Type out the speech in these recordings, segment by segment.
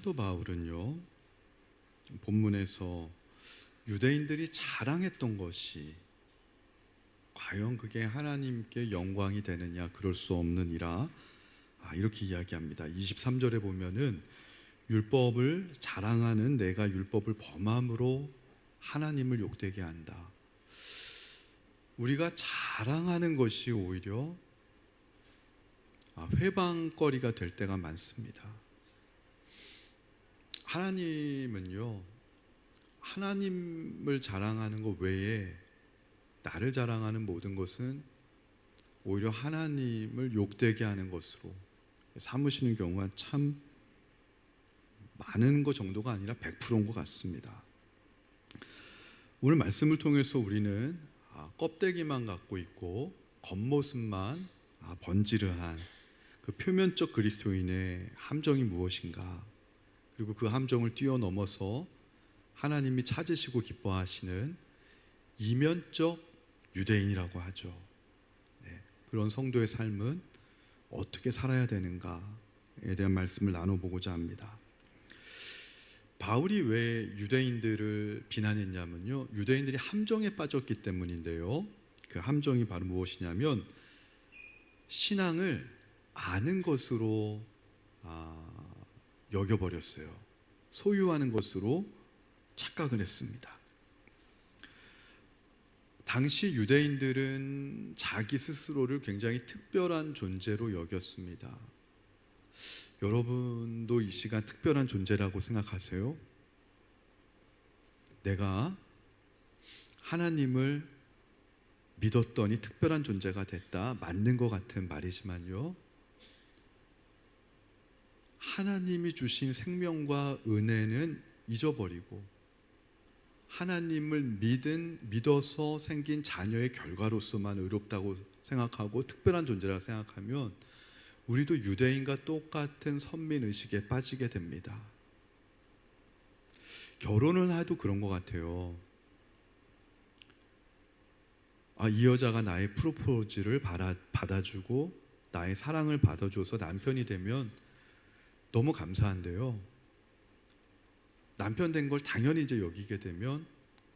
사도 바울은요, 본문에서 유대인들이 자랑했던 것이 과연 그게 하나님께 영광이 되느냐, 그럴 수 없느니라, 이렇게 이야기합니다. 23절에 보면은 율법을 자랑하는 내가 율법을 범함으로 하나님을 욕되게 한다. 우리가 자랑하는 것이 오히려 회방거리가 될 때가 많습니다. 하나님은요, 하나님을 자랑하는 것 외에 나를 자랑하는 모든 것은 오히려 하나님을 욕되게 하는 것으로 삼으시는 경우가 참 많은 것 정도가 아니라 100%인 것 같습니다. 오늘 말씀을 통해서 우리는 껍데기만 갖고 있고 겉모습만 번지르한 그 표면적 그리스도인의 함정이 무엇인가, 그리고 그 함정을 뛰어넘어서 하나님이 찾으시고 기뻐하시는 이면적 유대인이라고 하죠. 그런 성도의 삶은 어떻게 살아야 되는가에 대한 말씀을 나눠보고자 합니다. 바울이 왜 유대인들을 비난했냐면요, 유대인들이 함정에 빠졌기 때문인데요. 그 함정이 바로 무엇이냐면 신앙을 아는 것으로 여겨버렸어요. 소유하는 것으로 착각을 했습니다. 당시 유대인들은 자기 스스로를 굉장히 특별한 존재로 여겼습니다. 여러분도 이 시간 특별한 존재라고 생각하세요? 내가 하나님을 믿었더니 특별한 존재가 됐다, 맞는 것 같은 말이지만요, 하나님이 주신 생명과 은혜는 잊어버리고 하나님을 믿어서 생긴 자녀의 결과로서만 의롭다고 생각하고 특별한 존재라고 생각하면 우리도 유대인과 똑같은 선민의식에 빠지게 됩니다. 결혼을 해도 그런 것 같아요. 이 여자가 나의 프로포즈를 받아주고 나의 사랑을 받아줘서 남편이 되면 너무 감사한데요, 남편 된 걸 당연히 이제 여기게 되면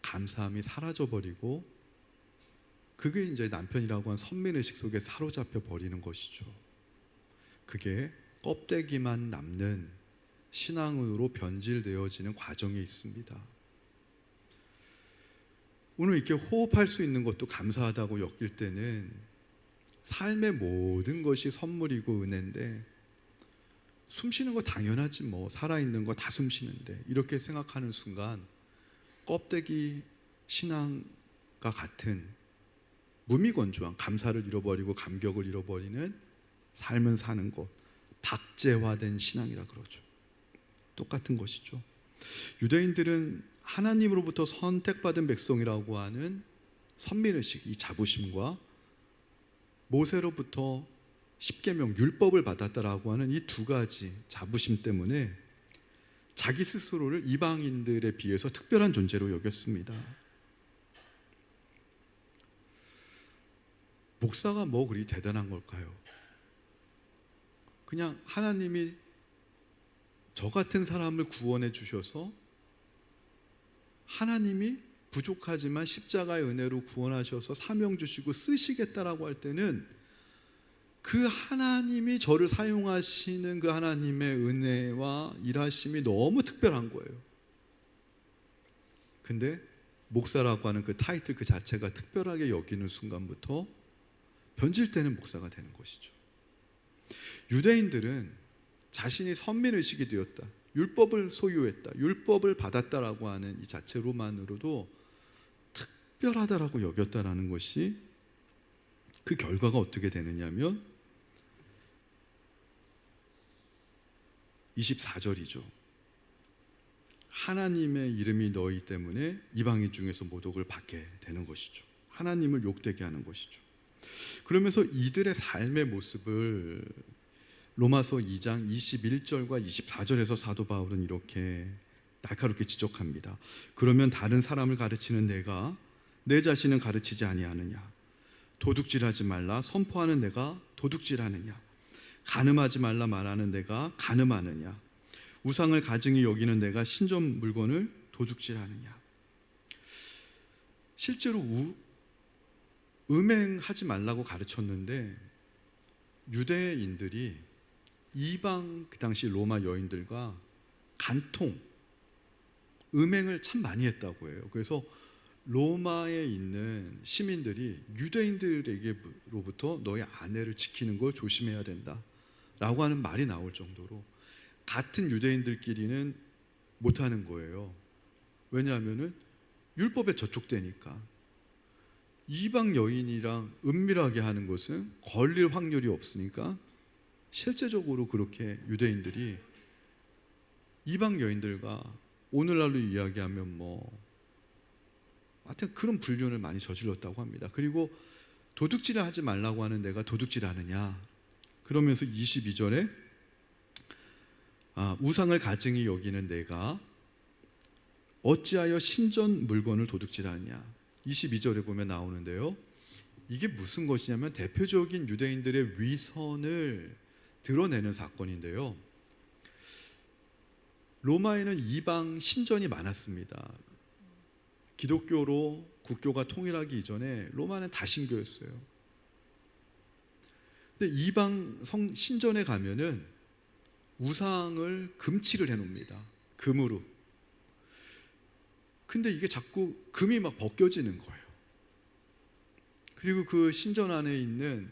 감사함이 사라져버리고 그게 이제 남편이라고 한 선민의식 속에 사로잡혀 버리는 것이죠. 그게 껍데기만 남는 신앙으로 변질되어지는 과정에 있습니다. 오늘 이렇게 호흡할 수 있는 것도 감사하다고 여길 때는 삶의 모든 것이 선물이고 은혜인데, 숨 쉬는 거 당연하지 뭐, 살아있는 거 다 숨 쉬는데, 이렇게 생각하는 순간 껍데기 신앙과 같은 무미건조한 감사를 잃어버리고 감격을 잃어버리는 삶을 사는 것, 박제화된 신앙이라 그러죠. 똑같은 것이죠. 유대인들은 하나님으로부터 선택받은 백성이라고 하는 선민의식, 이 자부심과 모세로부터 십계명 율법을 받았다라고 하는 이 두 가지 자부심 때문에 자기 스스로를 이방인들에 비해서 특별한 존재로 여겼습니다. 목사가 뭐 그리 대단한 걸까요? 그냥 하나님이 저 같은 사람을 구원해 주셔서 하나님이 부족하지만 십자가의 은혜로 구원하셔서 사명 주시고 쓰시겠다라고 할 때는 그 하나님이 저를 사용하시는 그 하나님의 은혜와 일하심이 너무 특별한 거예요. 근데 목사라고 하는 그 타이틀 그 자체가 특별하게 여기는 순간부터 변질되는 목사가 되는 것이죠. 유대인들은 자신이 선민의식이 되었다, 율법을 소유했다, 율법을 받았다라고 하는 이 자체로만으로도 특별하다라고 여겼다라는 것이, 그 결과가 어떻게 되느냐면 24절이죠. 하나님의 이름이 너희 때문에 이방인 중에서 모독을 받게 되는 것이죠. 하나님을 욕되게 하는 것이죠. 그러면서 이들의 삶의 모습을 로마서 2장 21절과 24절에서 사도 바울은 이렇게 날카롭게 지적합니다. 그러면 다른 사람을 가르치는 내가 내 자신은 가르치지 아니하느냐? 도둑질하지 말라 선포하는 내가 도둑질하느냐? 간음하지 말라 말하는 내가 간음하느냐? 우상을 가증히 여기는 내가 신전 물건을 도둑질하느냐. 실제로 음행하지 말라고 가르쳤는데 유대인들이 이방 그 당시 로마 여인들과 간통, 음행을 참 많이 했다고 해요. 그래서 로마에 있는 시민들이 유대인들에게로부터 너의 아내를 지키는 걸 조심해야 된다 라고 하는 말이 나올 정도로 같은 유대인들끼리는 못하는 거예요. 왜냐하면 율법에 저촉되니까. 이방 여인이랑 은밀하게 하는 것은 걸릴 확률이 없으니까 실제적으로 그렇게 유대인들이 이방 여인들과 오늘날로 이야기하면 하여튼 그런 불륜을 많이 저질렀다고 합니다. 그리고 도둑질을 하지 말라고 하는 내가 도둑질하느냐. 그러면서 22절에 우상을 가증히 여기는 내가 어찌하여 신전 물건을 도둑질하느냐. 22절에 보면 나오는데요. 이게 무슨 것이냐면 대표적인 유대인들의 위선을 드러내는 사건인데요. 로마에는 이방 신전이 많았습니다. 기독교로 국교가 통일하기 이전에 로마는 다신교였어요. 근데 이방 신전에 가면은 우상을 금칠을 해놓습니다. 금으로. 근데 이게 자꾸 금이 막 벗겨지는 거예요. 그리고 그 신전 안에 있는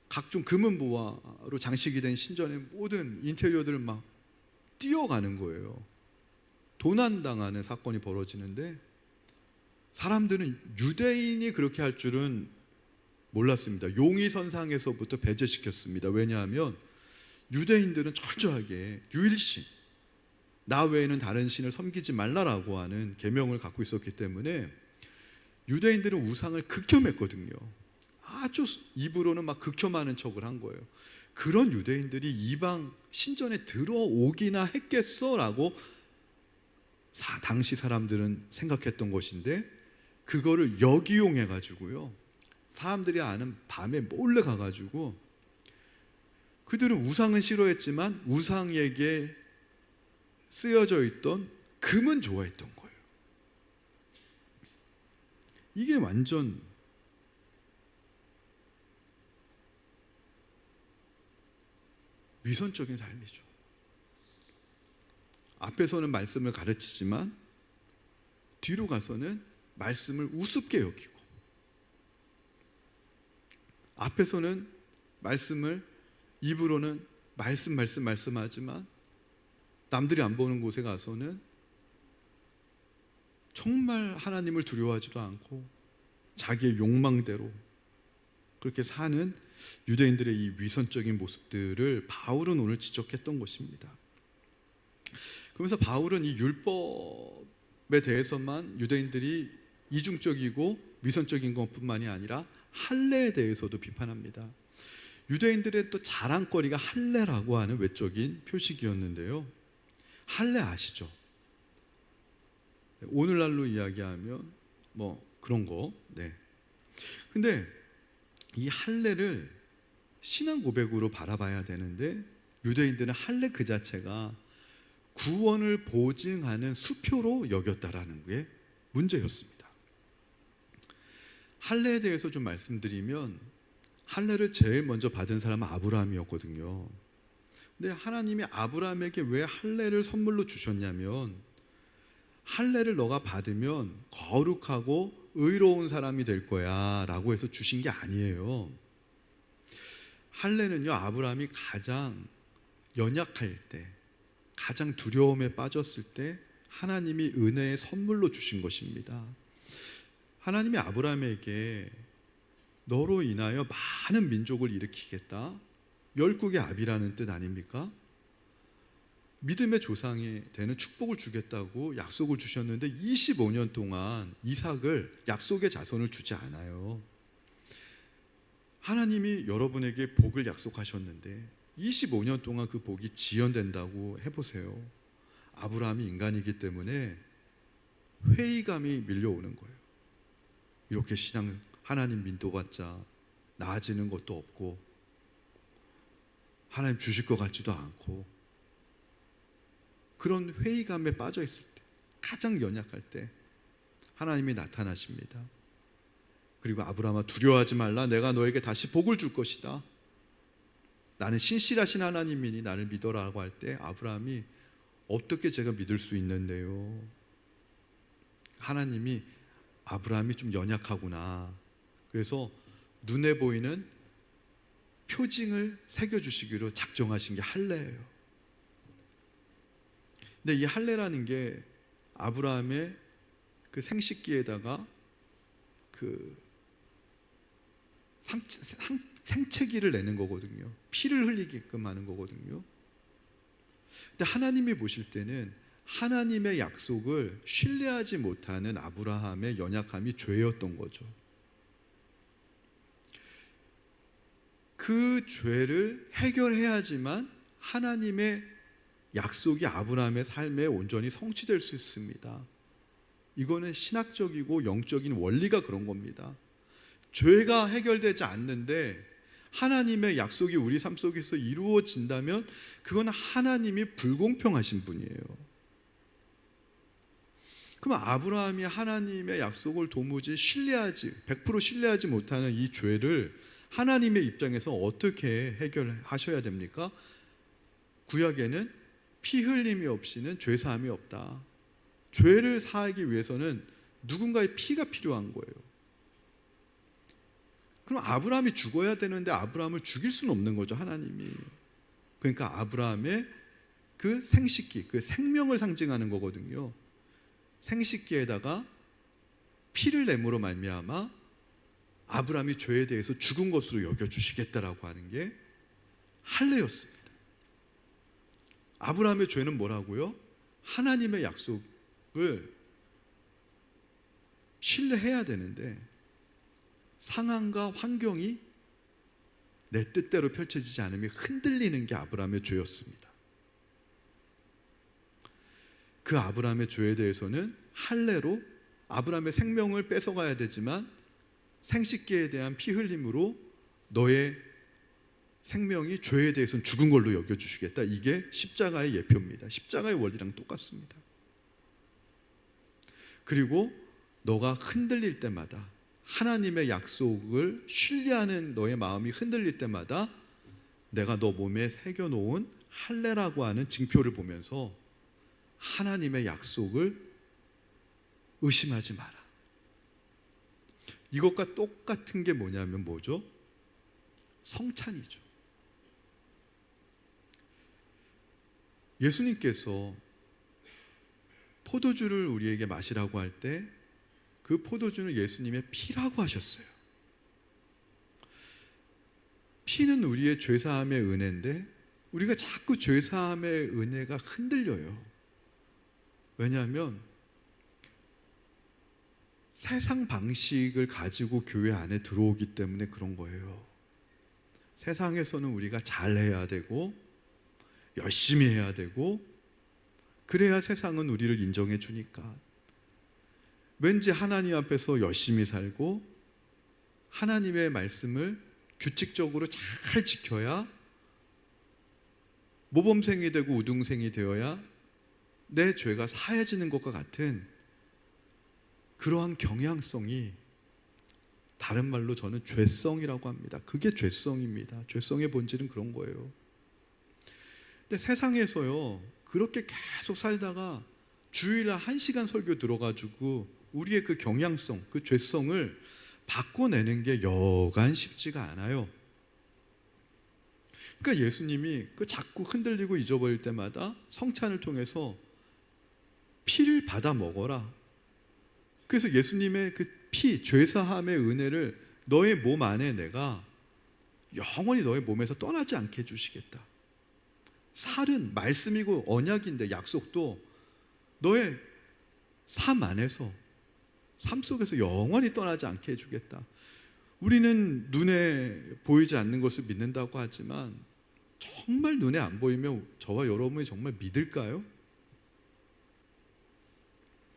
각종 금은보화로 장식이 된 신전의 모든 인테리어들을 막 뛰어가는 거예요. 도난당하는 사건이 벌어지는데 사람들은 유대인이 그렇게 할 줄은 몰랐습니다. 용의선상에서부터 배제시켰습니다. 왜냐하면 유대인들은 철저하게 유일신, 나 외에는 다른 신을 섬기지 말라라고 하는 계명을 갖고 있었기 때문에 유대인들은 우상을 극혐했거든요. 아주 입으로는 막 극혐하는 척을 한 거예요. 그런 유대인들이 이방 신전에 들어오기나 했겠어라고 당시 사람들은 생각했던 것인데 그거를 역이용해 가지고요. 사람들이 아는 밤에 몰래 가가지고 그들은 우상은 싫어했지만 우상에게 쓰여져 있던 금은 좋아했던 거예요. 이게 완전 위선적인 삶이죠. 앞에서는 말씀을 가르치지만 뒤로 가서는 말씀을 우습게 여기고, 앞에서는 말씀을 입으로는 말씀하지만 남들이 안 보는 곳에 가서는 정말 하나님을 두려워하지도 않고 자기의 욕망대로 그렇게 사는 유대인들의 이 위선적인 모습들을 바울은 오늘 지적했던 것입니다. 그러면서 바울은 이 율법에 대해서만 유대인들이 이중적이고 위선적인 것뿐만이 아니라 할례에 대해서도 비판합니다. 유대인들의 또 자랑거리가 할례라고 하는 외적인 표식이었는데요. 할례 아시죠? 오늘날로 이야기하면 그런 거. 네. 근데 이 할례를 신앙 고백으로 바라봐야 되는데 유대인들은 할례 그 자체가 구원을 보증하는 수표로 여겼다라는 게 문제였습니다. 할례에 대해서 좀 말씀드리면 할례를 제일 먼저 받은 사람은 아브라함이었거든요. 근데 하나님이 아브라함에게 왜 할례를 선물로 주셨냐면 할례를 너가 받으면 거룩하고 의로운 사람이 될 거야 라고 해서 주신 게 아니에요. 할례는요, 아브라함이 가장 연약할 때, 가장 두려움에 빠졌을 때 하나님이 은혜의 선물로 주신 것입니다. 하나님이 아브라함에게 너로 인하여 많은 민족을 일으키겠다, 열국의 아비라는 뜻 아닙니까? 믿음의 조상이 되는 축복을 주겠다고 약속을 주셨는데 25년 동안 이삭을, 약속의 자손을 주지 않아요. 하나님이 여러분에게 복을 약속하셨는데 25년 동안 그 복이 지연된다고 해보세요. 아브라함이 인간이기 때문에 회의감이 밀려오는 거예요. 이렇게 신앙 하나님 믿어봤자 나아지는 것도 없고 하나님 주실 것 같지도 않고 그런 회의감에 빠져 있을 때, 가장 연약할 때 하나님이 나타나십니다. 그리고 아브라함아, 두려워하지 말라. 내가 너에게 다시 복을 줄 것이다. 나는 신실하신 하나님이니 나를 믿어라고 할 때 아브라함이 어떻게 제가 믿을 수 있는데요? 하나님이 아브라함이 좀 연약하구나. 그래서 눈에 보이는 표징을 새겨주시기로 작정하신 게 할례예요. 근데 이 할례라는 게 아브라함의 그 생식기에다가 그 생채기를 내는 거거든요. 피를 흘리게끔 하는 거거든요. 근데 하나님이 보실 때는 하나님의 약속을 신뢰하지 못하는 아브라함의 연약함이 죄였던 거죠. 그 죄를 해결해야지만 하나님의 약속이 아브라함의 삶에 온전히 성취될 수 있습니다. 이거는 신학적이고 영적인 원리가 그런 겁니다. 죄가 해결되지 않는데 하나님의 약속이 우리 삶 속에서 이루어진다면 그건 하나님이 불공평하신 분이에요. 그럼 아브라함이 하나님의 약속을 도무지 100% 신뢰하지 못하는 이 죄를 하나님의 입장에서 어떻게 해결하셔야 됩니까? 구약에는 피 흘림이 없이는 죄 사함이 없다. 죄를 사하기 위해서는 누군가의 피가 필요한 거예요. 그럼 아브라함이 죽어야 되는데 아브라함을 죽일 수는 없는 거죠, 하나님이. 그러니까 아브라함의 그 생식기, 그 생명을 상징하는 거거든요. 생식기에다가 피를 내므로 말미암아 아브라함이 죄에 대해서 죽은 것으로 여겨주시겠다라고 하는 게 할례였습니다. 아브라함의 죄는 뭐라고요? 하나님의 약속을 신뢰해야 되는데 상황과 환경이 내 뜻대로 펼쳐지지 않으면 흔들리는 게 아브라함의 죄였습니다. 그 아브라함의 죄에 대해서는 할례로 아브라함의 생명을 뺏어가야 되지만 생식기에 대한 피 흘림으로 너의 생명이 죄에 대해서는 죽은 걸로 여겨주시겠다. 이게 십자가의 예표입니다. 십자가의 원리랑 똑같습니다. 그리고 너가 흔들릴 때마다 하나님의 약속을 신뢰하는 너의 마음이 흔들릴 때마다 내가 너 몸에 새겨놓은 할례라고 하는 징표를 보면서 하나님의 약속을 의심하지 마라. 이것과 똑같은 게 뭐냐면 뭐죠? 성찬이죠. 예수님께서 포도주를 우리에게 마시라고 할 때 그 포도주는 예수님의 피라고 하셨어요. 피는 우리의 죄사함의 은혜인데 우리가 자꾸 죄사함의 은혜가 흔들려요. 왜냐하면 세상 방식을 가지고 교회 안에 들어오기 때문에 그런 거예요. 세상에서는 우리가 잘해야 되고 열심히 해야 되고 그래야 세상은 우리를 인정해 주니까 왠지 하나님 앞에서 열심히 살고 하나님의 말씀을 규칙적으로 잘 지켜야 모범생이 되고 우등생이 되어야 내 죄가 사해지는 것과 같은 그러한 경향성이 다른 말로 저는 죄성이라고 합니다. 그게 죄성입니다. 죄성의 본질은 그런 거예요. 근데 세상에서요 그렇게 계속 살다가 주일날 1시간 설교 들어가지고 우리의 그 경향성, 그 죄성을 바꿔내는 게 여간 쉽지가 않아요. 그러니까 예수님이 그 자꾸 흔들리고 잊어버릴 때마다 성찬을 통해서 피를 받아 먹어라. 그래서 예수님의 그 피, 죄사함의 은혜를 너의 몸 안에 내가 영원히 너의 몸에서 떠나지 않게 해주시겠다. 살은 말씀이고 언약인데 약속도 너의 삶 안에서 삶 속에서 영원히 떠나지 않게 해주겠다. 우리는 눈에 보이지 않는 것을 믿는다고 하지만 정말 눈에 안 보이면 저와 여러분이 정말 믿을까요?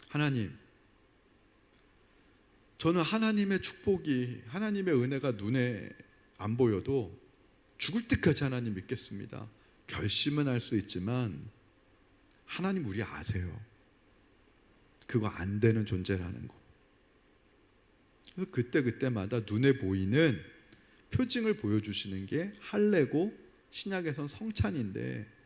하나님, 저는 하나님의 축복이, 하나님의 은혜가 눈에 안 보여도 죽을 때까지 하나님 믿겠습니다. 결심은 할 수 있지만 하나님 우리 아세요. 그거 안 되는 존재라는 거. 그래서 그때마다 눈에 보이는 표징을 보여주시는 게 할례고 신약에선 성찬인데,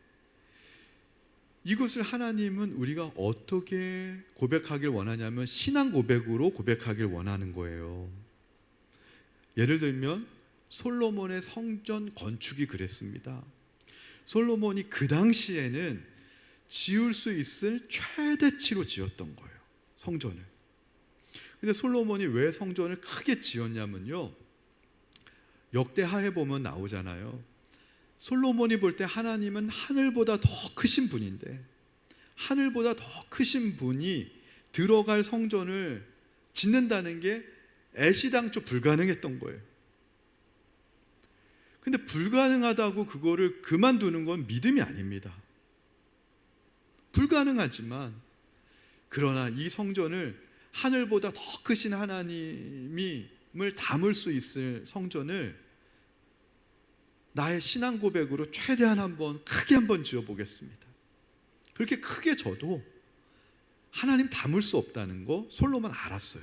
이것을 하나님은 우리가 어떻게 고백하길 원하냐면 신앙 고백으로 고백하길 원하는 거예요. 예를 들면 솔로몬의 성전 건축이 그랬습니다. 솔로몬이 그 당시에는 지을 수 있을 최대치로 지었던 거예요, 성전을. 근데 솔로몬이 왜 성전을 크게 지었냐면요, 역대하에 보면 나오잖아요. 솔로몬이 볼 때 하나님은 하늘보다 더 크신 분인데, 하늘보다 더 크신 분이 들어갈 성전을 짓는다는 게 애시당초 불가능했던 거예요. 근데 불가능하다고 그거를 그만두는 건 믿음이 아닙니다. 불가능하지만, 그러나 이 성전을 하늘보다 더 크신 하나님을 담을 수 있을 성전을 나의 신앙 고백으로 최대한 크게 한번 지어보겠습니다. 그렇게 크게 져도 하나님 담을 수 없다는 거 솔로몬 알았어요.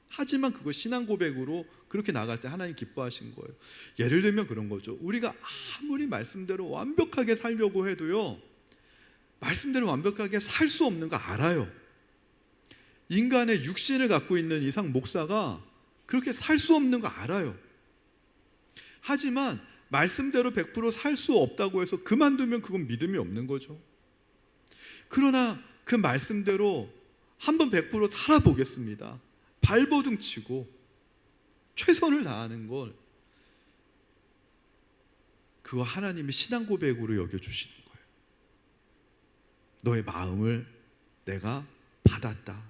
하지만 그거 신앙 고백으로 그렇게 나갈 때 하나님 기뻐하신 거예요. 예를 들면 그런 거죠. 우리가 아무리 말씀대로 완벽하게 살려고 해도요, 말씀대로 완벽하게 살 수 없는 거 알아요. 인간의 육신을 갖고 있는 이상 목사가 그렇게 살 수 없는 거 알아요. 하지만 말씀대로 100% 살 수 없다고 해서 그만두면 그건 믿음이 없는 거죠. 그러나 그 말씀대로 한번 100% 살아보겠습니다. 발버둥 치고 최선을 다하는 걸, 그거 하나님이 신앙 고백으로 여겨주시는 거예요. 너의 마음을 내가 받았다.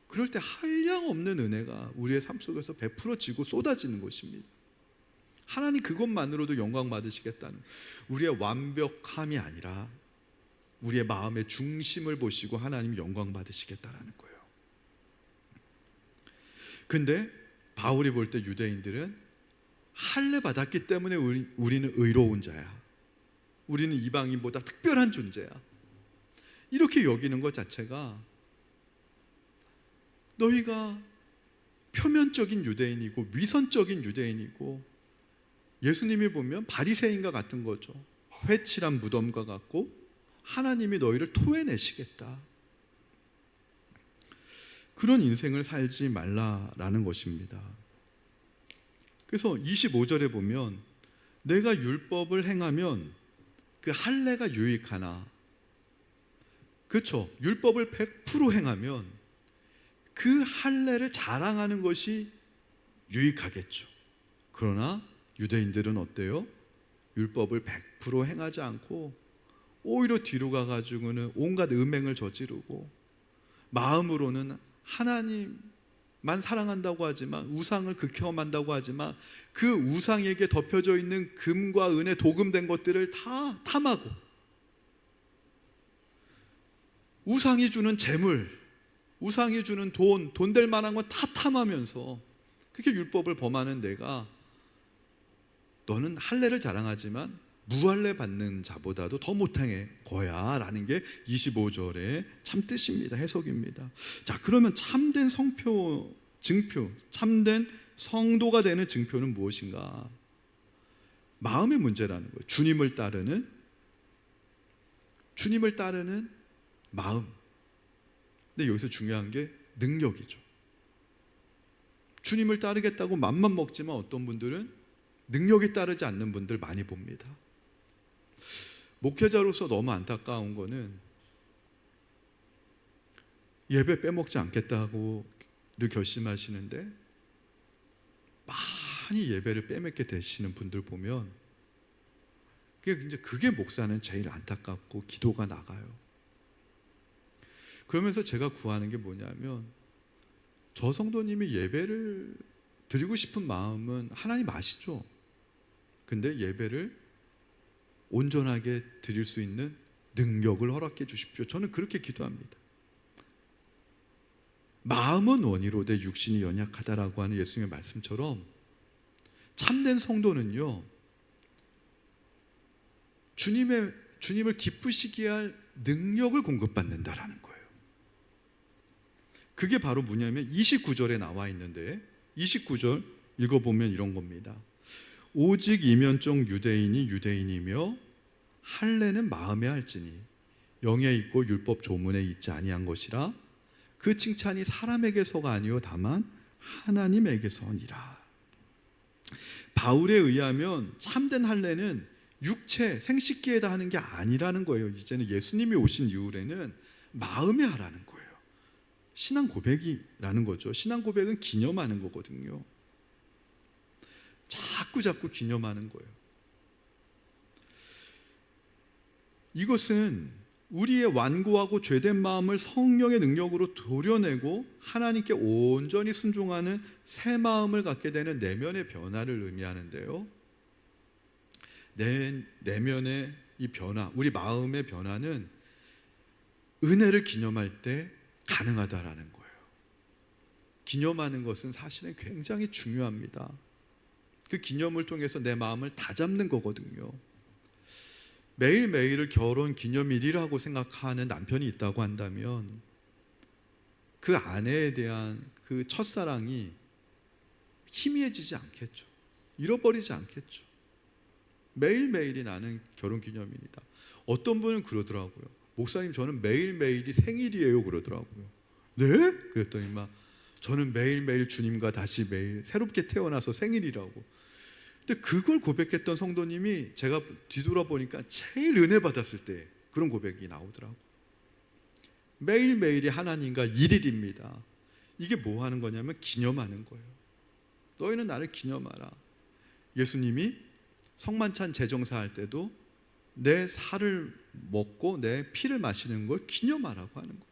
그럴 때 한량없는 은혜가 우리의 삶 속에서 베풀어지고 쏟아지는 것입니다. 하나님 그것만으로도 영광 받으시겠다는, 우리의 완벽함이 아니라 우리의 마음의 중심을 보시고 하나님 영광 받으시겠다라는 거예요. 근데 바울이 볼 때 유대인들은 할례 받았기 때문에 우리는 의로운 자야, 우리는 이방인보다 특별한 존재야, 이렇게 여기는 것 자체가 너희가 표면적인 유대인이고 위선적인 유대인이고, 예수님이 보면 바리새인과 같은 거죠. 회칠한 무덤과 같고 하나님이 너희를 토해내시겠다, 그런 인생을 살지 말라라는 것입니다. 그래서 25절에 보면 내가 율법을 행하면 그 할례가 유익하나, 그렇죠, 율법을 100% 행하면 그 할례를 자랑하는 것이 유익하겠죠. 그러나 유대인들은 어때요? 율법을 100% 행하지 않고 오히려 뒤로 가가지고는 온갖 음행을 저지르고, 마음으로는 하나님만 사랑한다고 하지만, 우상을 극혐한다고 하지만, 그 우상에게 덮여져 있는 금과 은에 도금된 것들을 다 탐하고, 우상이 주는 재물, 우상이 주는 돈 될 만한 건 다 탐하면서 그렇게 율법을 범하는 내가, 너는 할례를 자랑하지만 무할례 받는 자보다도 더 못한 거야 라는 게 25절의 참 뜻입니다. 해석입니다. 자, 그러면 참된 성표, 증표, 참된 성도가 되는 증표는 무엇인가? 마음의 문제라는 거예요. 주님을 따르는 마음. 근데 여기서 중요한 게 능력이죠. 주님을 따르겠다고 맘만 먹지만 어떤 분들은 능력이 따르지 않는 분들 많이 봅니다. 목회자로서 너무 안타까운 거는 예배 빼먹지 않겠다고 늘 결심하시는데 많이 예배를 빼먹게 되시는 분들 보면 그게 목사는 제일 안타깝고 기도가 나가요. 그러면서 제가 구하는 게 뭐냐면, 저 성도님이 예배를 드리고 싶은 마음은 하나님 아시죠? 근데 예배를 온전하게 드릴 수 있는 능력을 허락해 주십시오. 저는 그렇게 기도합니다. 마음은 원이로되 육신이 연약하다라고 하는 예수님의 말씀처럼, 참된 성도는요, 주님을 기쁘시게 할 능력을 공급받는다라는 거예요. 그게 바로 뭐냐면 29절에 나와 있는데 29절 읽어보면 이런 겁니다. 오직 이면적 유대인이 유대인이며 할례는 마음에 할지니 영에 있고 율법 조문에 있지 아니한 것이라. 그 칭찬이 사람에게서가 아니요 다만 하나님에게서니라. 바울에 의하면 참된 할례는 육체 생식기에다 하는 게 아니라는 거예요. 이제는 예수님이 오신 이후에는 마음에 하라는 거예요. 신앙 고백이라는 거죠. 신앙 고백은 기념하는 거거든요. 자꾸 기념하는 거예요. 이것은 우리의 완고하고 죄된 마음을 성령의 능력으로 도려내고 하나님께 온전히 순종하는 새 마음을 갖게 되는 내면의 변화를 의미하는데요. 내면의 이 변화, 우리 마음의 변화는 은혜를 기념할 때 가능하다라는 거예요. 기념하는 것은 사실은 굉장히 중요합니다. 그 기념을 통해서 내 마음을 다잡는 거거든요. 매일매일을 결혼 기념일이라고 생각하는 남편이 있다고 한다면 그 아내에 대한 그 첫사랑이 희미해지지 않겠죠. 잃어버리지 않겠죠. 매일매일이 나는 결혼 기념일이다. 어떤 분은 그러더라고요. 목사님, 저는 매일매일이 생일이에요 그러더라고요. 네? 그랬더니 막 저는 매일매일 주님과 다시 매일 새롭게 태어나서 생일이라고. 근데 그걸 고백했던 성도님이 제가 뒤돌아보니까 제일 은혜 받았을 때 그런 고백이 나오더라고요. 매일매일이 하나님과 일일입니다. 이게 뭐 하는 거냐면 기념하는 거예요. 너희는 나를 기념하라. 예수님이 성만찬 제정사 할 때도 내 살을 먹고 내 피를 마시는 걸 기념하라고 하는 거예요.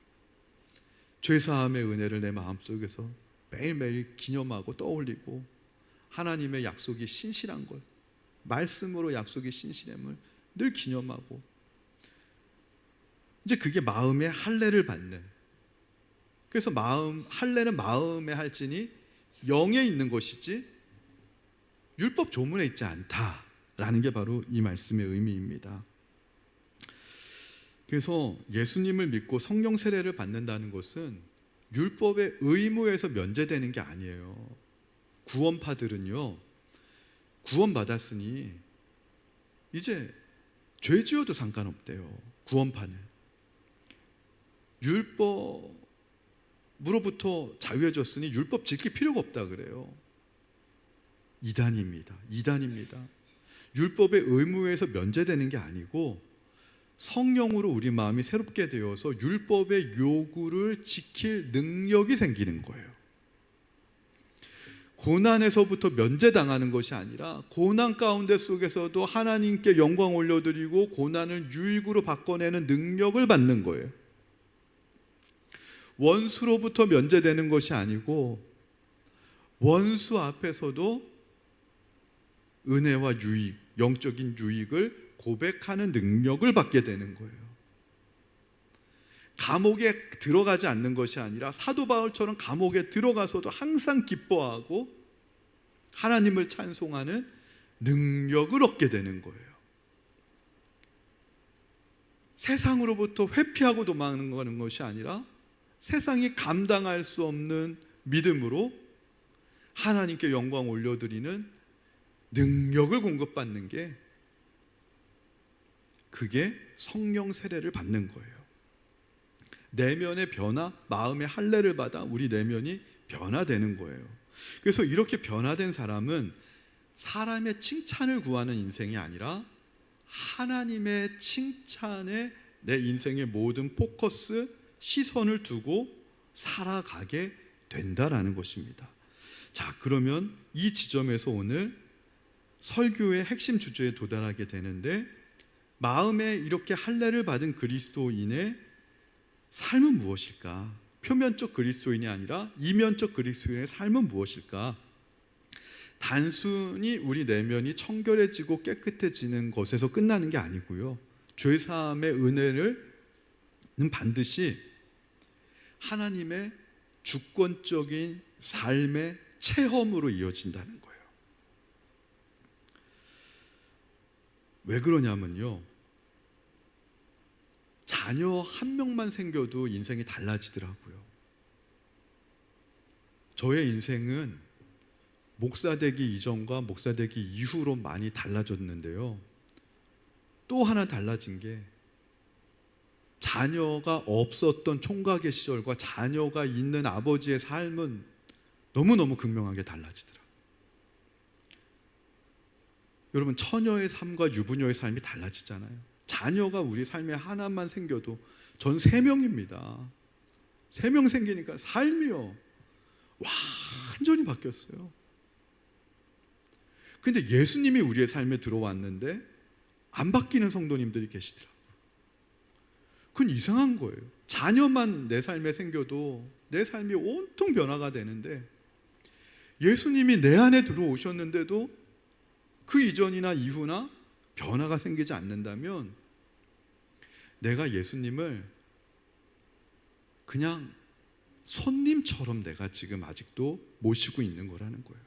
죄사함의 은혜를 내 마음속에서 매일매일 기념하고 떠올리고 하나님의 약속이 신실한 걸, 말씀으로 약속이 신실함을 늘 기념하고, 이제 그게 마음의 할례를 받는. 그래서 할례는 마음에 할지니 영에 있는 것이지 율법 조문에 있지 않다라는 게 바로 이 말씀의 의미입니다. 그래서 예수님을 믿고 성령 세례를 받는다는 것은 율법의 의무에서 면제되는 게 아니에요. 구원파들은요, 구원받았으니 이제 죄 지어도 상관없대요. 구원파는 율법으로부터 자유해졌으니 율법 지킬 필요가 없다 그래요. 이단입니다. 율법의 의무에서 면제되는 게 아니고 성령으로 우리 마음이 새롭게 되어서 율법의 요구를 지킬 능력이 생기는 거예요. 고난에서부터 면제당하는 것이 아니라 고난 가운데 속에서도 하나님께 영광 올려드리고 고난을 유익으로 바꿔내는 능력을 받는 거예요. 원수로부터 면제되는 것이 아니고 원수 앞에서도 은혜와 유익, 영적인 유익을 고백하는 능력을 받게 되는 거예요. 감옥에 들어가지 않는 것이 아니라 사도 바울처럼 감옥에 들어가서도 항상 기뻐하고 하나님을 찬송하는 능력을 얻게 되는 거예요. 세상으로부터 회피하고 도망가는 것이 아니라 세상이 감당할 수 없는 믿음으로 하나님께 영광 올려드리는 능력을 공급받는 게, 그게 성령 세례를 받는 거예요. 내면의 변화, 마음의 할례를 받아 우리 내면이 변화되는 거예요. 그래서 이렇게 변화된 사람은 사람의 칭찬을 구하는 인생이 아니라 하나님의 칭찬에 내 인생의 모든 포커스, 시선을 두고 살아가게 된다라는 것입니다. 자, 그러면 이 지점에서 오늘 설교의 핵심 주제에 도달하게 되는데, 마음에 이렇게 할례를 받은 그리스도인의 삶은 무엇일까? 표면적 그리스도인이 아니라 이면적 그리스도인의 삶은 무엇일까? 단순히 우리 내면이 청결해지고 깨끗해지는 것에서 끝나는 게 아니고요, 죄사함의 은혜는 반드시 하나님의 주권적인 삶의 체험으로 이어진다는 거예요. 왜 그러냐면요, 자녀 한 명만 생겨도 인생이 달라지더라고요. 저의 인생은 목사 되기 이전과 목사 되기 이후로 많이 달라졌는데요. 또 하나 달라진 게 자녀가 없었던 총각의 시절과 자녀가 있는 아버지의 삶은 너무너무 극명하게 달라지더라고요. 여러분, 처녀의 삶과 유부녀의 삶이 달라지잖아요. 자녀가 우리 삶에 하나만 생겨도 전 3명입니다. 3명 생기니까 삶이요 완전히 바뀌었어요. 근데 예수님이 우리의 삶에 들어왔는데 안 바뀌는 성도님들이 계시더라고요. 그건 이상한 거예요. 자녀만 내 삶에 생겨도 내 삶이 온통 변화가 되는데 예수님이 내 안에 들어오셨는데도 그 이전이나 이후나 변화가 생기지 않는다면 내가 예수님을 그냥 손님처럼 내가 지금 아직도 모시고 있는 거라는 거예요.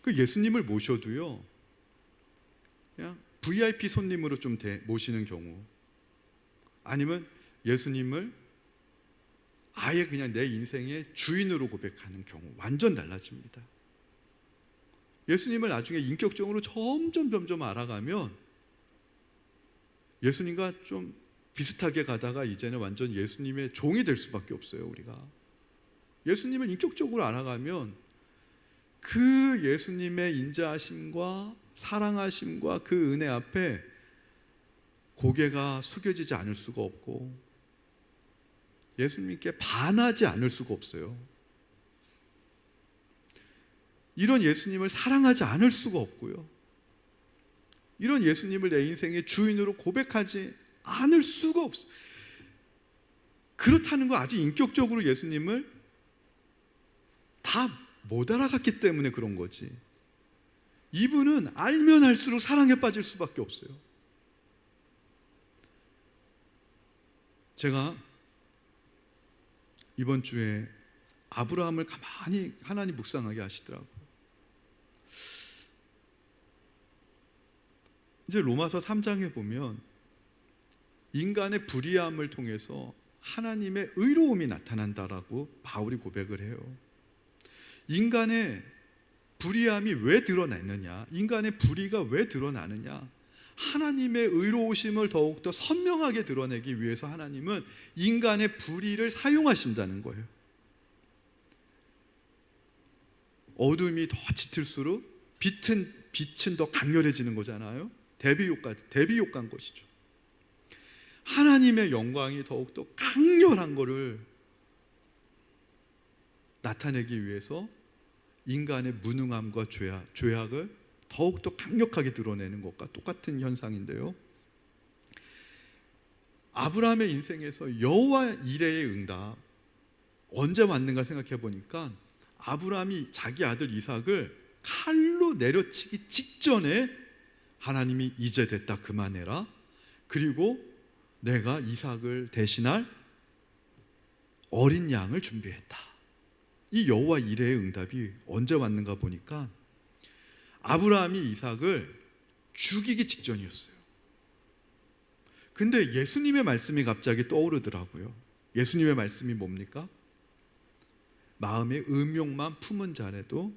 그 예수님을 모셔도요, 그냥 VIP 손님으로 좀 모시는 경우, 아니면 예수님을 아예 그냥 내 인생의 주인으로 고백하는 경우 완전 달라집니다. 예수님을 나중에 인격적으로 점점 알아가면 예수님과 좀 비슷하게 가다가 이제는 완전 예수님의 종이 될 수밖에 없어요. 우리가 예수님을 인격적으로 알아가면 그 예수님의 인자하심과 사랑하심과 그 은혜 앞에 고개가 숙여지지 않을 수가 없고 예수님께 반하지 않을 수가 없어요. 이런 예수님을 사랑하지 않을 수가 없고요, 이런 예수님을 내 인생의 주인으로 고백하지 않을 수가 없어요. 그렇다는 거, 아직 인격적으로 예수님을 다 못 알아갔기 때문에 그런 거지, 이분은 알면 알수록 사랑에 빠질 수밖에 없어요. 제가 이번 주에 아브라함을 가만히 하나님 묵상하게 하시더라고요. 이제 로마서 3장에 보면 인간의 불의함을 통해서 하나님의 의로움이 나타난다라고 바울이 고백을 해요. 인간의 불의함이 왜 드러나느냐, 인간의 불의가 왜 드러나느냐, 하나님의 의로우심을 더욱더 선명하게 드러내기 위해서 하나님은 인간의 불의를 사용하신다는 거예요. 어둠이 더 짙을수록 빛은 더 강렬해지는 거잖아요. 대비 효과인 것이죠. 하나님의 영광이 더욱더 강렬한 것을 나타내기 위해서 인간의 무능함과 죄악을 더욱더 강력하게 드러내는 것과 똑같은 현상인데요, 아브라함의 인생에서 여호와 이레의 응답 언제 왔는가 생각해 보니까 아브라함이 자기 아들 이삭을 칼로 내려치기 직전에 하나님이 이제 됐다, 그만해라, 그리고 내가 이삭을 대신할 어린 양을 준비했다. 이 여호와 이레의 응답이 언제 왔는가 보니까 아브라함이 이삭을 죽이기 직전이었어요. 근데 예수님의 말씀이 갑자기 떠오르더라고요. 예수님의 말씀이 뭡니까? 마음의 음욕만 품은 자라도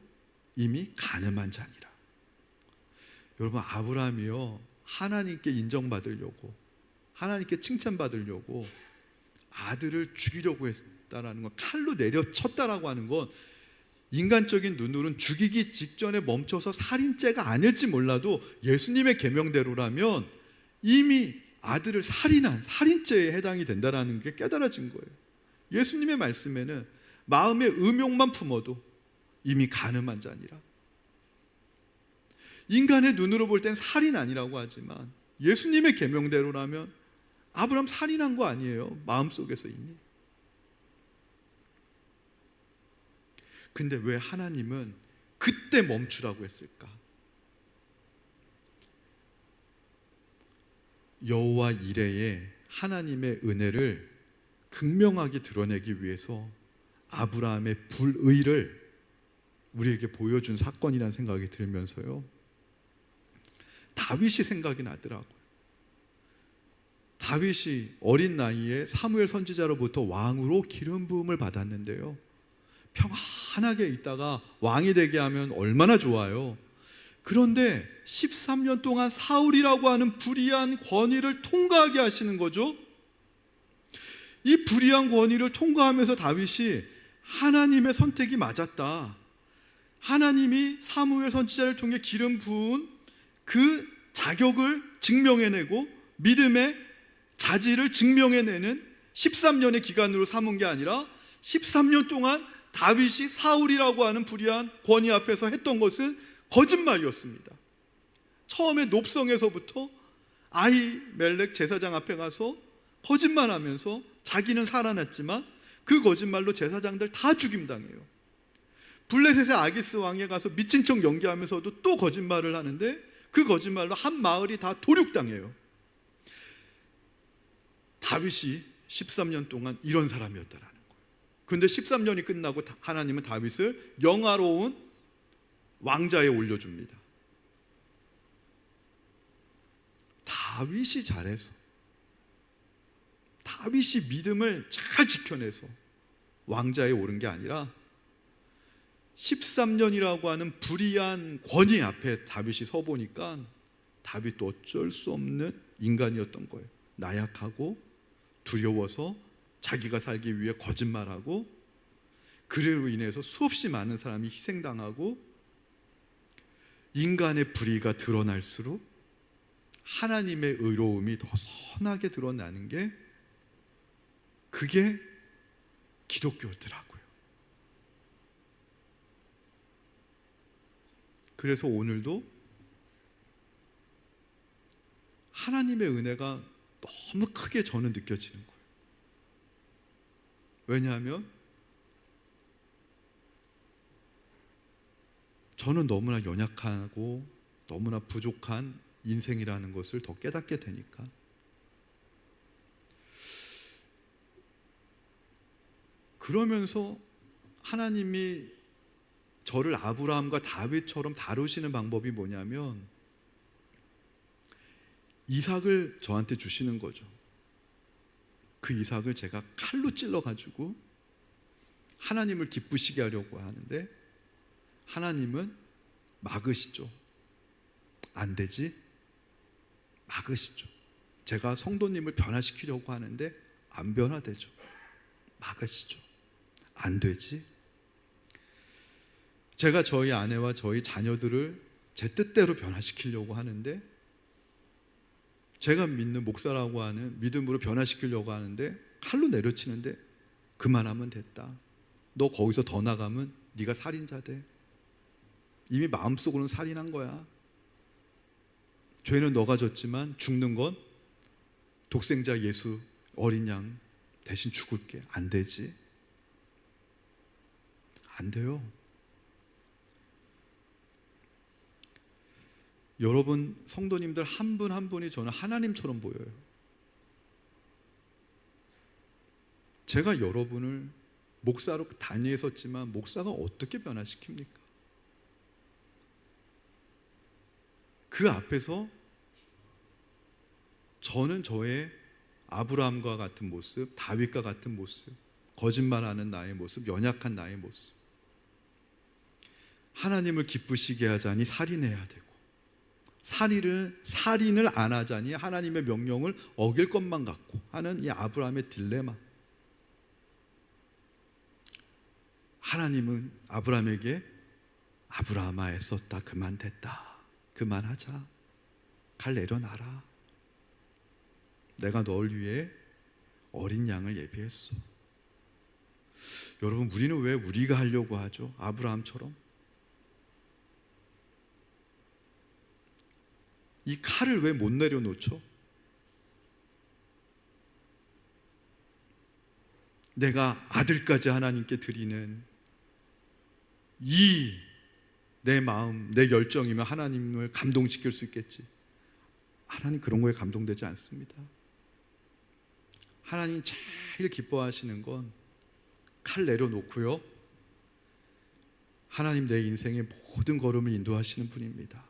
이미 간음한 자니라. 여러분, 아브라함이요, 하나님께 인정받으려고, 하나님께 칭찬받으려고 아들을 죽이려고 했다라는 건, 칼로 내려쳤다라고 하는 건 인간적인 눈으로는 죽이기 직전에 멈춰서 살인죄가 아닐지 몰라도 예수님의 계명대로라면 이미 아들을 살인한 살인죄에 해당이 된다라는 게 깨달아진 거예요. 예수님의 말씀에는 마음의 음욕만 품어도 이미 간음한 자니라. 인간의 눈으로 볼 땐 살인 아니라고 하지만 예수님의 계명대로라면 아브라함 살인한 거 아니에요, 마음속에서 이미. 근데 왜 하나님은 그때 멈추라고 했을까? 여호와 이레의 하나님의 은혜를 극명하게 드러내기 위해서 아브라함의 불의를 우리에게 보여준 사건이라는 생각이 들면서요, 다윗이 생각이 나더라고요. 다윗이 어린 나이에 사무엘 선지자로부터 왕으로 기름 부음을 받았는데요, 평안하게 있다가 왕이 되게 하면 얼마나 좋아요. 그런데 13년 동안 사울이라고 하는 불의한 권위를 통과하게 하시는 거죠. 이 불의한 권위를 통과하면서 다윗이 하나님의 선택이 맞았다, 하나님이 사무엘 선지자를 통해 기름 부은 그 자격을 증명해내고 믿음의 자질을 증명해내는 13년의 기간으로 삼은 게 아니라 13년 동안 다윗이 사울이라고 하는 불의한 권위 앞에서 했던 것은 거짓말이었습니다. 처음에 높성에서부터 아히멜렉 제사장 앞에 가서 거짓말하면서 자기는 살아났지만 그 거짓말로 제사장들 다 죽임당해요. 블레셋의 아기스 왕에 가서 미친 척 연기하면서도 또 거짓말을 하는데 그 거짓말로 한 마을이 다 도륙당해요. 다윗이 13년 동안 이런 사람이었다라는 거예요. 그런데 13년이 끝나고 하나님은 다윗을 영화로운 왕자에 올려줍니다. 다윗이 잘해서, 다윗이 믿음을 잘 지켜내서 왕자에 오른 게 아니라 13년이라고 하는 불의한 권위 앞에 다윗이 서보니까 다윗도 어쩔 수 없는 인간이었던 거예요. 나약하고 두려워서 자기가 살기 위해 거짓말하고, 그로 인해서 수없이 많은 사람이 희생당하고, 인간의 불의가 드러날수록 하나님의 의로움이 더 선하게 드러나는 게, 그게 기독교더라고요. 그래서 오늘도 하나님의 은혜가 너무 크게 저는 느껴지는 거예요. 왜냐하면 저는 너무나 연약하고 너무나 부족한 인생이라는 것을 더 깨닫게 되니까. 그러면서 하나님이 저를 아브라함과 다윗처럼 다루시는 방법이 뭐냐면, 이삭을 저한테 주시는 거죠. 그 이삭을 제가 칼로 찔러가지고 하나님을 기쁘시게 하려고 하는데 하나님은 막으시죠. 안 되지? 막으시죠. 제가 성도님을 변화시키려고 하는데 안 변화되죠. 막으시죠. 안 되지? 제가 저희 아내와 저희 자녀들을 제 뜻대로 변화시키려고 하는데, 제가 믿는 목사라고 하는 믿음으로 변화시키려고 하는데 칼로 내려치는데 그만하면 됐다. 너 거기서 더 나가면 네가 살인자 돼. 이미 마음속으로는 살인한 거야. 죄는 너가 졌지만 죽는 건 독생자 예수 어린 양 대신 죽을게. 안 되지? 안 돼요. 여러분 성도님들 한 분 한 분이 저는 하나님처럼 보여요. 제가 여러분을 목사로 단위했었지만 목사가 어떻게 변화시킵니까? 그 앞에서 저는 저의 아브라함과 같은 모습, 다윗과 같은 모습, 거짓말하는 나의 모습, 연약한 나의 모습, 하나님을 기쁘시게 하자니 살인해야 되고, 살인을 안 하자니 하나님의 명령을 어길 것만 같고 하는 이 아브라함의 딜레마. 하나님은 아브라함에게 아브라함아 애썼다, 그만 됐다, 그만하자, 칼 내려놔라, 내가 널 위해 어린 양을 예비했어. 여러분 우리는 왜 우리가 하려고 하죠? 아브라함처럼 이 칼을 왜 못 내려놓죠? 내가 아들까지 하나님께 드리는 이 내 마음, 내 열정이면 하나님을 감동시킬 수 있겠지. 하나님 그런 거에 감동되지 않습니다. 하나님 제일 기뻐하시는 건 칼 내려놓고요, 하나님 내 인생의 모든 걸음을 인도하시는 분입니다.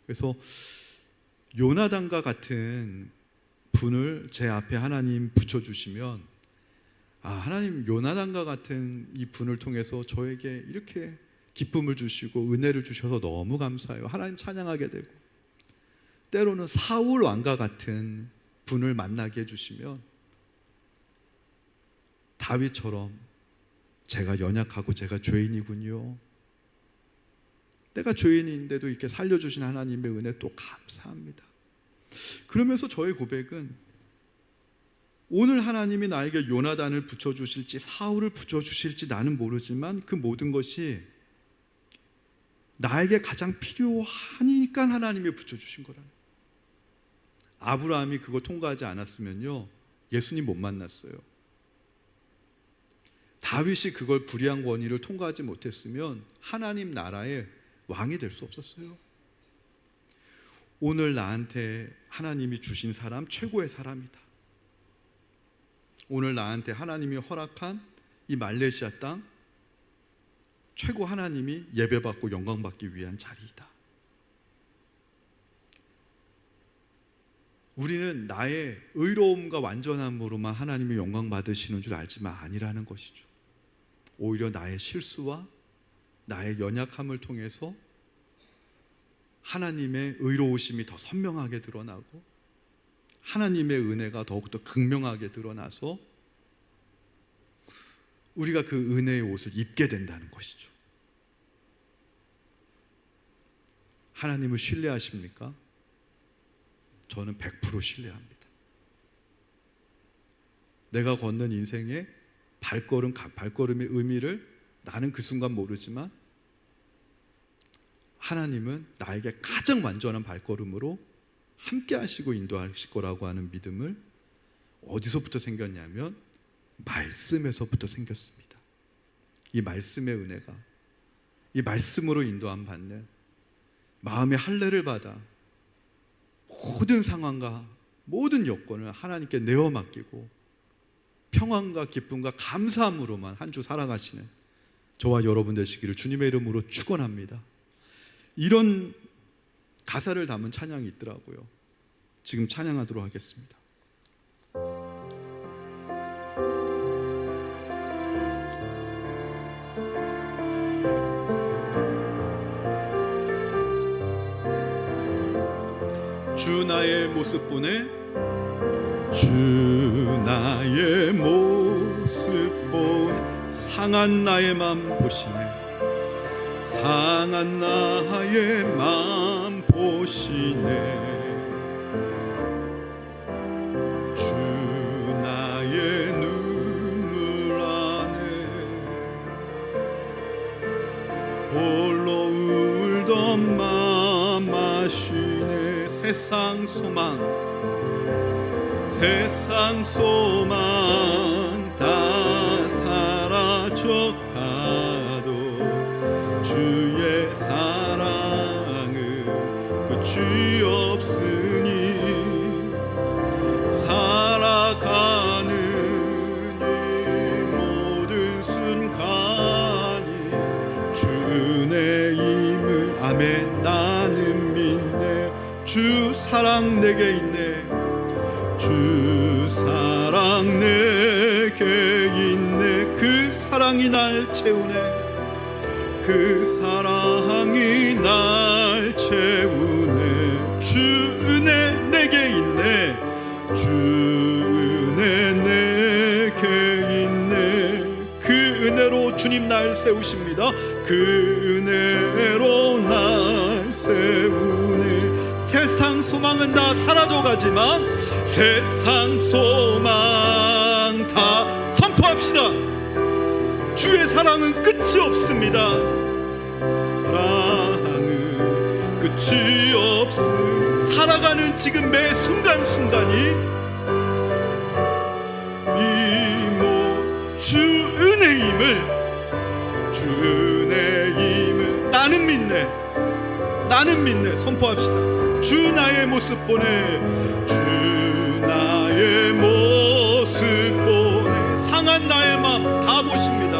그래서 요나단과 같은 분을 제 앞에 하나님 붙여주시면, 하나님 요나단과 같은 이 분을 통해서 저에게 이렇게 기쁨을 주시고 은혜를 주셔서 너무 감사해요. 하나님 찬양하게 되고, 때로는 사울 왕과 같은 분을 만나게 해주시면 다윗처럼 제가 연약하고 제가 죄인이군요, 내가 죄인인데도 이렇게 살려주신 하나님의 은혜 또 감사합니다. 그러면서 저의 고백은, 오늘 하나님이 나에게 요나단을 붙여주실지 사울을 붙여주실지 나는 모르지만 그 모든 것이 나에게 가장 필요하니까 하나님이 붙여주신 거라는 거예요. 아브라함이 그거 통과하지 않았으면요, 예수님 못 만났어요. 다윗이 그걸 불의한 권위를 통과하지 못했으면 하나님 나라의 왕이 될 수 없었어요. 오늘 나한테 하나님이 주신 사람 최고의 사람이다. 오늘 나한테 하나님이 허락한 이 말레이시아 땅 최고 하나님이 예배받고 영광받기 위한 자리이다. 우리는 나의 의로움과 완전함으로만 하나님의 영광 받으시는 줄 알지만 아니라는 것이죠. 오히려 나의 실수와 나의 연약함을 통해서 하나님의 의로우심이 더 선명하게 드러나고 하나님의 은혜가 더욱더 극명하게 드러나서 우리가 그 은혜의 옷을 입게 된다는 것이죠. 하나님을 신뢰하십니까? 저는 100% 신뢰합니다. 내가 걷는 인생의 발걸음의 의미를 나는 그 순간 모르지만 하나님은 나에게 가장 완전한 발걸음으로 함께 하시고 인도하실 거라고 하는 믿음을 어디서부터 생겼냐면 말씀에서부터 생겼습니다. 이 말씀의 은혜가, 이 말씀으로 인도함 받는 마음의 할례를 받아 모든 상황과 모든 여건을 하나님께 내어 맡기고 평안과 기쁨과 감사함으로만 한 주 살아가시는 저와 여러분 되시기를 주님의 이름으로 축원합니다. 이런 가사를 담은 찬양이 있더라고요. 지금 찬양하도록 하겠습니다. 주 나의 모습 보내, 주 나의 모습 보내, 상한 나의 맘 보시네, 상한 나의 맘 보시네. 주 나의 눈물 안에 홀로 울던 맘 아시네. 세상 소망 다 사라져 가도 주의 사랑은 끝이 없으니 살아가는 이 모든 순간이 주님의 아멘. 나는 믿네. 주 사랑 내게 있네. 주 사랑 내게 있네. 그 사랑이 날 채우네. 그 사랑이 날 채우네. 주 은혜 내게 있네. 주 은혜 내게 있네. 그 은혜로 주님 날 세우십니다. 그 은혜로 날 세우네. 세상 소망은 다 사라져가지만 세상 소망 다 선포합시다. 주의 사랑은 끝이 없습니다. 사랑은 끝이 없음. 살아가는 지금 매 순간순간이 이모 주 은혜임을, 주 은혜임을 나는 믿네. 나는 믿네. 선포합시다. 주 나의 모습 보내, 주 나의 모습 보내. 상한 나의 맘 다 보십니다.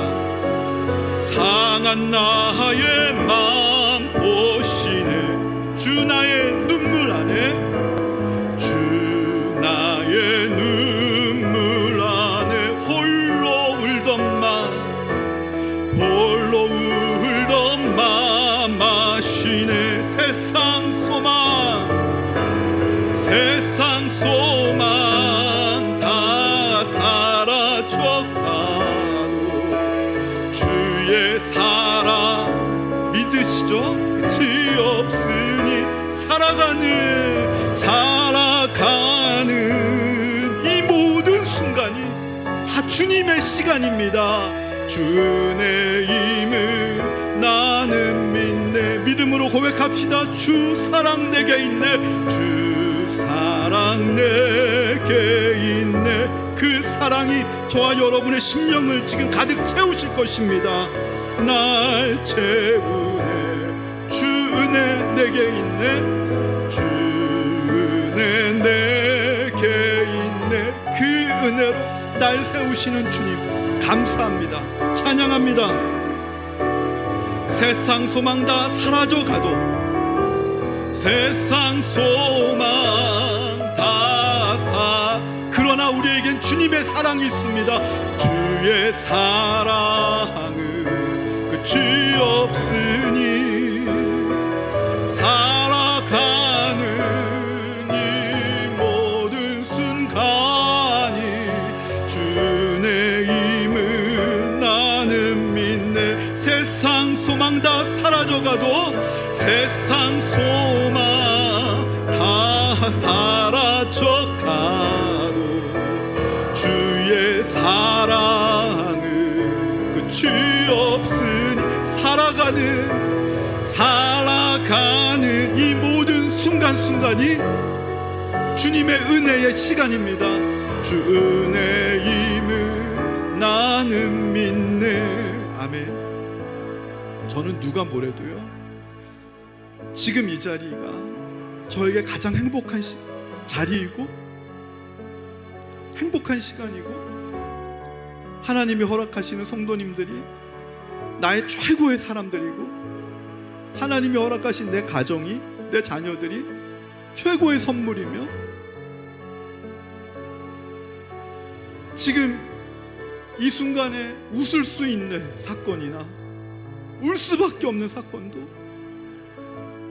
상한 나의 맘 보시네. 주 나의 눈물 안에, 주 나의 살아가는 이 모든 순간이 다 주님의 시간입니다. 주의 힘을 나는 믿네. 믿음으로 고백합시다. 주 사랑 내게 있네. 주 사랑 내게 있네. 그 사랑이 저와 여러분의 심령을 지금 가득 채우실 것입니다. 날 채우네. 주 은혜 내게 있네. 주 은혜 내게 있네. 그 은혜로 날 세우시는 주님 감사합니다. 찬양합니다. 세상 소망 다 사라져가도, 세상 소망 다 그러나 우리에겐 주님의 사랑이 있습니다. 주의 사랑은 끝이 없으니 살아가는 이 모든 순간이 주의 힘을 나는 믿네. 세상 소망 다 사라져가도, 세상 소망 다 사라져가도 주의 사랑은 끝이 없으니 살아가는 이 모든 순간순간이 주님의 은혜의 시간입니다. 주 은혜 힘을 나는 믿네. 아멘. 저는 누가 뭐래도요, 지금 이 자리가 저에게 가장 행복한 자리이고 행복한 시간이고, 하나님이 허락하시는 성도님들이 나의 최고의 사람들이고, 하나님이 허락하신 내 가정이, 내 자녀들이 최고의 선물이며, 지금 이 순간에 웃을 수 있는 사건이나 울 수밖에 없는 사건도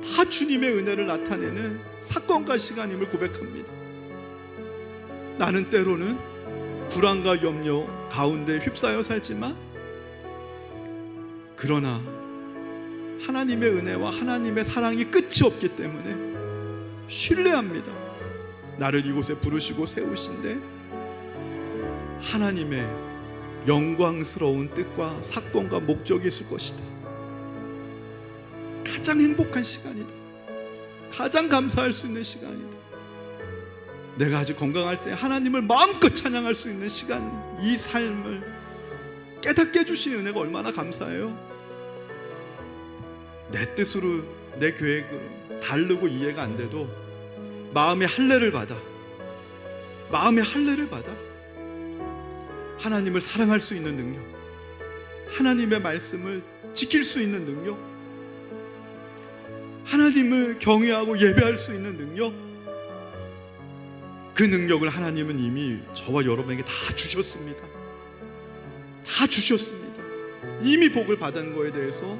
다 주님의 은혜를 나타내는 사건과 시간임을 고백합니다. 나는 때로는 불안과 염려 가운데 휩싸여 살지만, 그러나 하나님의 은혜와 하나님의 사랑이 끝이 없기 때문에 신뢰합니다. 나를 이곳에 부르시고 세우신데 하나님의 영광스러운 뜻과 사건과 목적이 있을 것이다. 가장 행복한 시간이다. 가장 감사할 수 있는 시간이다. 내가 아직 건강할 때 하나님을 마음껏 찬양할 수 있는 시간, 이 삶을 깨닫게 해주신 은혜가 얼마나 감사해요. 내 뜻으로, 내 계획으로 다르고 이해가 안 돼도 마음의 할례를 받아 하나님을 사랑할 수 있는 능력, 하나님의 말씀을 지킬 수 있는 능력, 하나님을 경외하고 예배할 수 있는 능력, 그 능력을 하나님은 이미 저와 여러분에게 다 주셨습니다. 다 주셨습니다. 이미 복을 받은 거에 대해서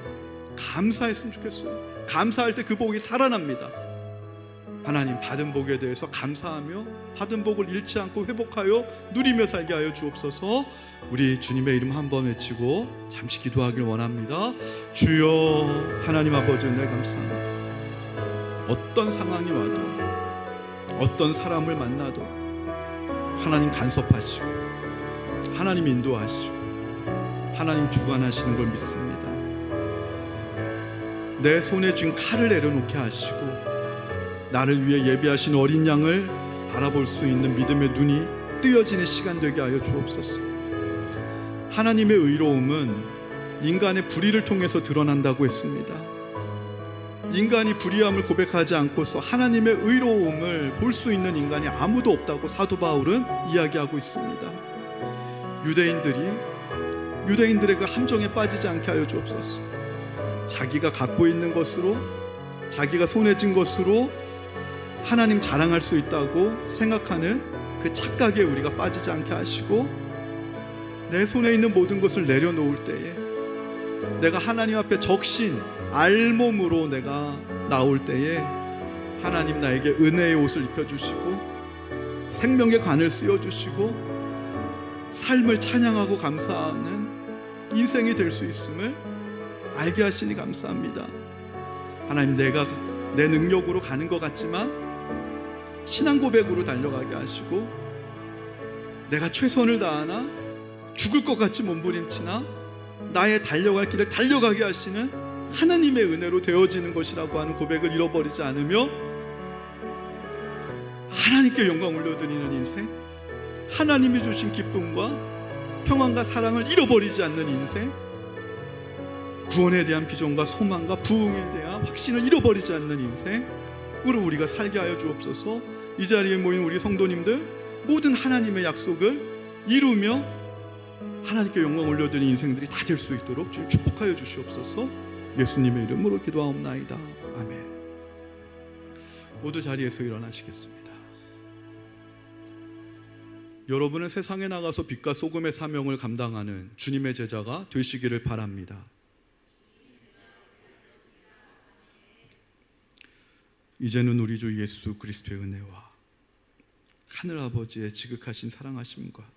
감사했으면 좋겠어요. 감사할 때 그 복이 살아납니다. 하나님 받은 복에 대해서 감사하며 받은 복을 잃지 않고 회복하여 누리며 살게 하여 주옵소서. 우리 주님의 이름 한번 외치고 잠시 기도하길 원합니다. 주여, 하나님 아버지 은혜 감사합니다. 어떤 상황이 와도, 어떤 사람을 만나도 하나님 간섭하시고, 하나님 인도하시고, 하나님 주관하시는 걸 믿습니다. 내 손에 쥔 칼을 내려놓게 하시고, 나를 위해 예비하신 어린 양을 바라볼 수 있는 믿음의 눈이 뜨여지는 시간 되게 하여 주옵소서. 하나님의 의로움은 인간의 불의를 통해서 드러난다고 했습니다. 인간이 불의함을 고백하지 않고서 하나님의 의로움을 볼 수 있는 인간이 아무도 없다고 사도 바울은 이야기하고 있습니다. 유대인들의 그 함정에 빠지지 않게 하여 주옵소서. 자기가 갖고 있는 것으로, 자기가 손에 쥔 것으로 하나님 자랑할 수 있다고 생각하는 그 착각에 우리가 빠지지 않게 하시고, 내 손에 있는 모든 것을 내려놓을 때에 내가 하나님 앞에 적신 알몸으로 내가 나올 때에 하나님 나에게 은혜의 옷을 입혀주시고 생명의 관을 씌워주시고 삶을 찬양하고 감사하는 인생이 될 수 있음을 알게 하시니 감사합니다. 하나님, 내가 내 능력으로 가는 것 같지만 신앙 고백으로 달려가게 하시고, 내가 최선을 다하나 죽을 것 같이 몸부림치나 나의 달려갈 길을 달려가게 하시는 하나님의 은혜로 되어지는 것이라고 하는 고백을 잃어버리지 않으며 하나님께 영광 올려드리는 인생, 하나님이 주신 기쁨과 평안과 사랑을 잃어버리지 않는 인생, 구원에 대한 비전과 소망과 부흥에 대한 확신을 잃어버리지 않는 인생으로 우리가 살게 하여 주옵소서. 이 자리에 모인 우리 성도님들 모든 하나님의 약속을 이루며 하나님께 영광 올려드리는 인생들이 다 될 수 있도록 주님 축복하여 주시옵소서. 예수님의 이름으로 기도하옵나이다. 아멘. 모두 자리에서 일어나시겠습니다. 여러분은 세상에 나가서 빛과 소금의 사명을 감당하는 주님의 제자가 되시기를 바랍니다. 이제는 우리 주 예수 그리스도의 은혜와 하늘아버지의 지극하신 사랑하심과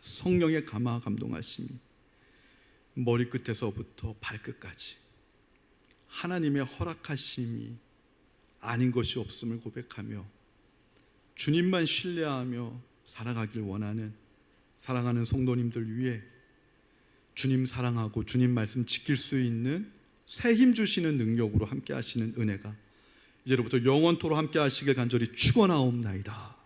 성령의 감화 감동하심이 머리끝에서부터 발끝까지 하나님의 허락하심이 아닌 것이 없음을 고백하며 주님만 신뢰하며 살아가길 원하는 사랑하는 성도님들 위해 주님 사랑하고 주님 말씀 지킬 수 있는 새 힘 주시는 능력으로 함께 하시는 은혜가 이제로부터 영원토록 함께 하시길 간절히 축원하옵나이다.